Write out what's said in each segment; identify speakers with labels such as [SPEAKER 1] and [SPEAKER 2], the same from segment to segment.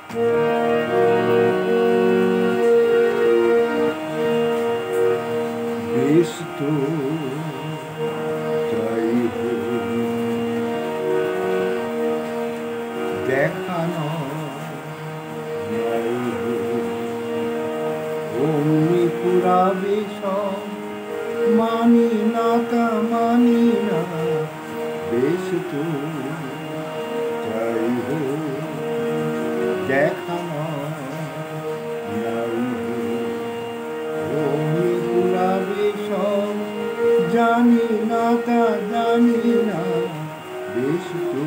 [SPEAKER 1] বেশ তো যাই হোক দেখানো অমনি পুরাবে সব মানি না তা মানি না বেশ তো যাই হোক দেখানো অমনি পুরাবে সব জানি না তা জানি না বেশ তো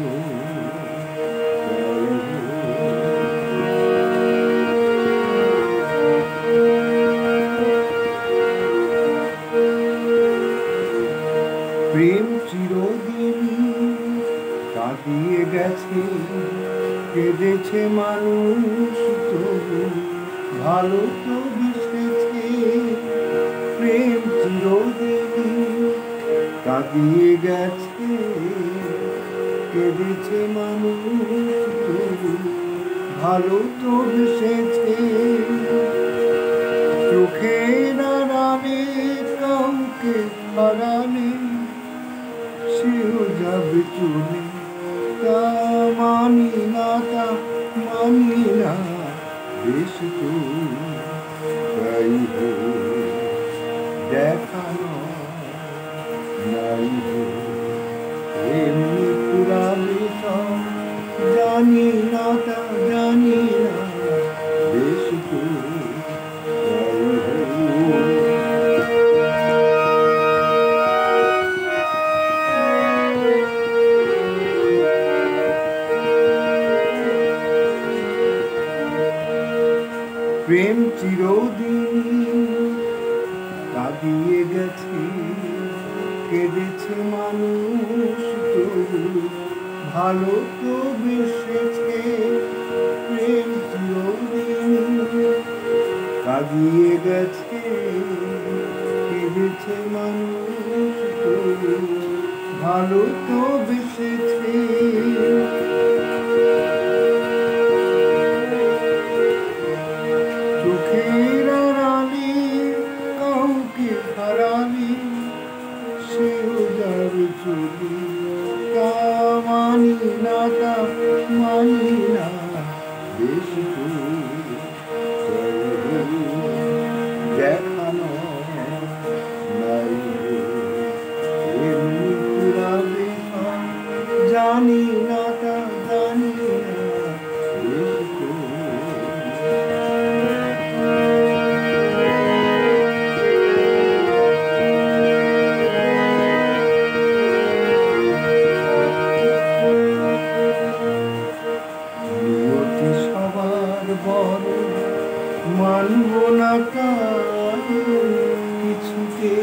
[SPEAKER 1] প্রেম চিরদিন কাঁদিয়ে গেছে কেঁদেছে মানুষ তবু ভালো তো বেসেছে প্রেম চিরদিন কাঁদিয়ে গেছে কেঁদেছে মানুষ তবু ভালো তো বেসেছে চোখের আড়ালে কাউকে হারালে সেও যাবে চলে তা মানি না তা মানি না বেশ তো তাই দেখানো নাই এমনি পুরাবে সব জানি না তা জানি না বেশ তো প্রেম চিরদিন কাঁদিয়ে গেছে কেঁদেছে মানুষ তবু ভালো তো বেসেছে প্রেম চিরদিন কাঁদিয়ে গেছে কেঁদেছে মানুষ তবু ভালো তো বেসেছে চোখের আড়ালে কাউকে হারালে সেও যাবে চলে তা মানি না তা মানি না বেশ তো দেখানো নাই এমনি পুরাবে জানি না তা জানি না বেশ তো মানব না কিছুতে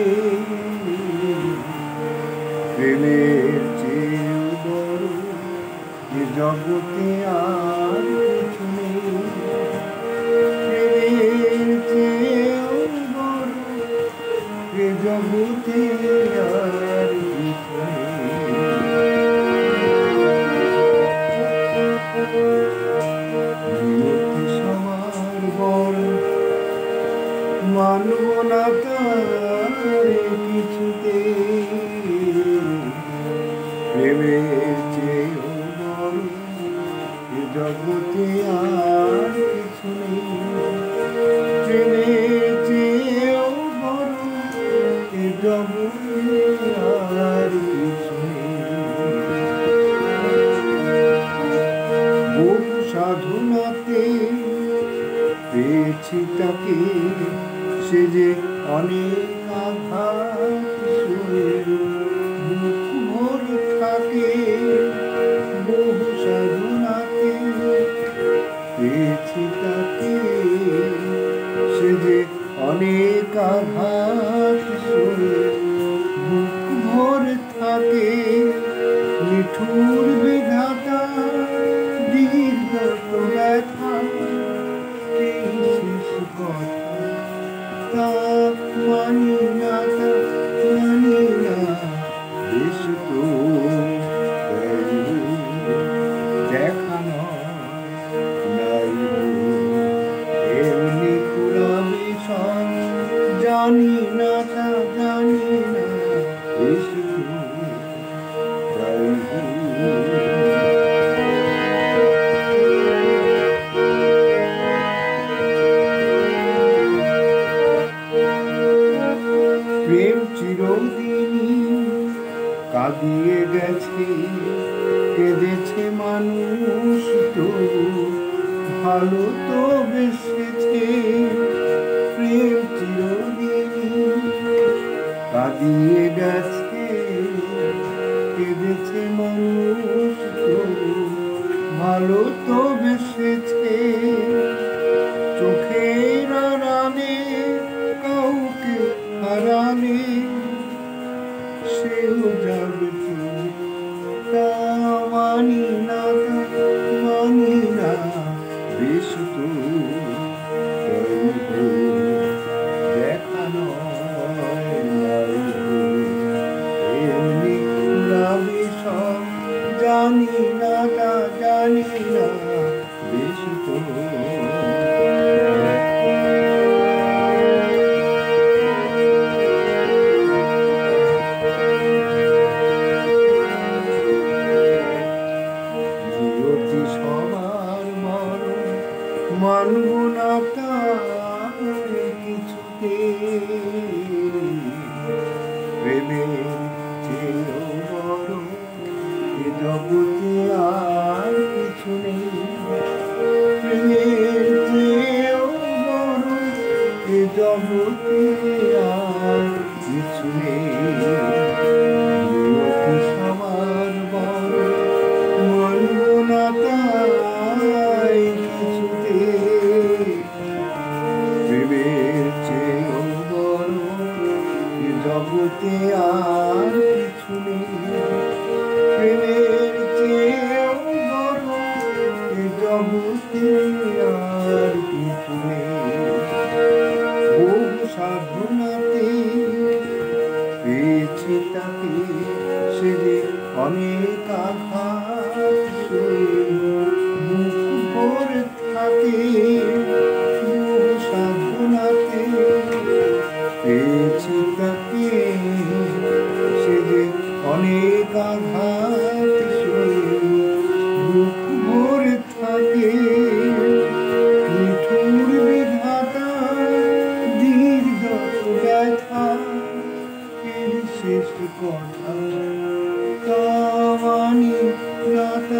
[SPEAKER 1] প্রেমের চেয়েও বড় এ জগতে আর কিছু নেই প্রেমের চেয়েও বড় এ জগতে আর কিছু মানব না কিছুতে প্রেমের চেয়েও বড় এ জগতে আর কিছু নেই প্রেমের চেয়েও বড় এ জগতে আর কিছু বহু সাধনাতে পেয়েছি তাকে সে যে অনেক আঘাত মুখ ভরে থাকে বহু সাধনাতে পেয়েছি তাকে সে যে অনেক আঘাত মুখ ভরে থাকে নিঠুর বিধাতা দীর্ঘ ব্যথা শেষ কথা তা মানি না তা মানি না বেশ তো দেখানো নাই কেঁদেছে মানুষ তবু ভালো তো বেসেছে প্রেম চিরদিনই কাঁদিয়ে গেছে কেঁদেছে মানুষ তবু ভালো তো বেসেছে চোখের আড়ালে কাউকে হারালে সেও যাবে তা মানি না বেশ তো দেখা নয় এমনি বিষয় জানি না বেশ তো মানব না তার কিছুতে প্রেমের চেয়েও বড় এ জগতে আর কিছু নেই প্রেমের চেয়েও বড় এ জগতে আর কিছু নেই সবার বড় মানব না তাই কিছুতে প্রেমের চেয়েও বড় এ জগতে আর কিছু নেই প্রেমের চেয়েও বড় এ জগতে আর কিছু নেই বহু সাধনাতে পেয়েছি তাকে সে যে অনেক আঘাত মুখ ভরে থাকে বহু সাধনাতে পেয়েছি তাকে সে যে অনেক আঘাত মুখ ভরে থাকে নিঠুর বিধাতা দীর্ঘ ব্যথা এর শেষ কথা তা মানি না